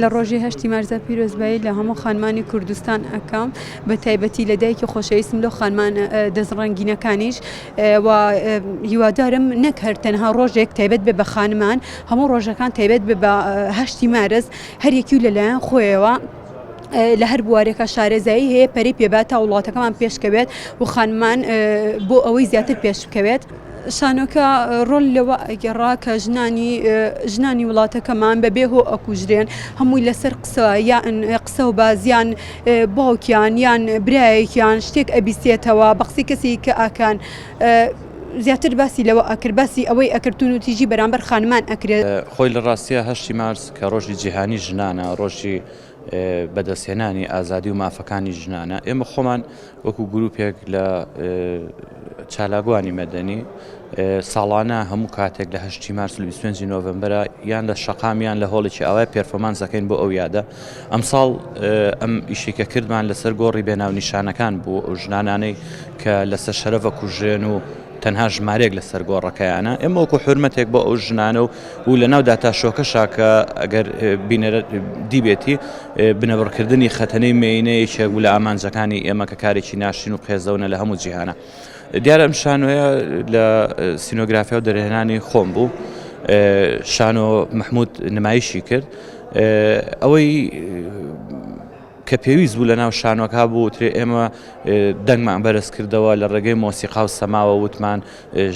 لە ڕۆژی هەشتی مارزە پیرۆزبایی لە هەموو خانمانی کوردستان ئەکەم بە تایبەتی لە دایکی خۆشەویستم لەو خانمان دەستڕەنگینەکانیش و هیوادارم نەک هەر تەنها ڕۆژێک تایبەت بێ بە خانمان هەموو ڕۆژەکان تایبەت بێ بە هەشتی مارز هەریەکی و لەلایەن خۆیەوە لە هەر بوارێکە شارێزایی هەیە پەری پێبات تا وڵاتەکەمان پێشکەوێت و خانمان بۆ ئەوەی زیاتر پێش بکەوێت. شانۆکە ڕۆل لەوە ئەگەڕا کە ژنانی وڵاتەکەمان بەبێ هۆ ئەکوژرێن هەمووی لەسەر قسە و بازیان باوکیان یان برایەکیان شتێک ئەبیستێتەوە بەقسی کەسی کە ئاکان زیاتر باسی لەوە ئەکرد باسی ئەوەی ئەکردون و تیژی بەرامبەر خانمان ئەکرێت. خۆی لە ڕاستیە هەشتی مارس کە ڕۆژی جیهانی ژنانە ڕۆژی بەدەستهێنانی ئازادی و مافەکانی ژنانە ئێمە خۆمان وەکو گروپێک لە چالاگوانی مەدەنی ساڵانە هەموو کاتێک لە هەشتی مارس و 25 نۆڤەمبەرە یان لە شەقامیان لە هۆڵێکی ئاوای پێرفۆمانسەکەین بۆ ئەو یادە ئەمساڵ ئەم ئیشێکە کردمان لەسەر گۆڕی بێناو نیشانەکان بوو ئەو ژنانانەی کە لەسەر شەرەفە کوژێن و تەنها ژمارێک لەسەر گۆڕەکەیانە ئێمە وەکو حورمەتێک بۆ ئەو ژنانە و لە ناو داتاشۆکەشا کە ئەگەر دیبێتی بنەبڕکردنی خەتەنەی مێینەیەکێک بوو لە ئامانجەکانی ئێمە کە کارێکی ناشرین و قێزەونە لە هەموو جیهانە. دیارە ئەم شانۆیە لە سینۆگرافیا و دەرهێنانی خۆم بوو شانۆ محمود نمایشی کرد ئەوەی کە پێویست بوو لە ناو شانۆکە بوو وترێ ئێمە دەنگمان بەرز کردەوە لە ڕێگەی مۆسیقا و سەماوە وتمان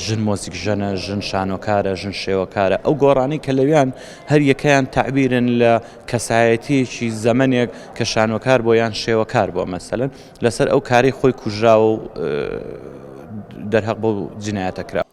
ژن مۆزیک ژەنە ژن شانۆکارە ژن شێوەکارە ئەو گۆڕانی کە لەویان هەر یەکەیان تعبیرن لە کەسایەتیەکی زەمەنێک کە شانۆکار بۆ یان شێوەکار بۆ مەسەلەن لەسەر ئەو کاری خۆی کوژراوە و دەرهەق بۆ جینایەتە کرا.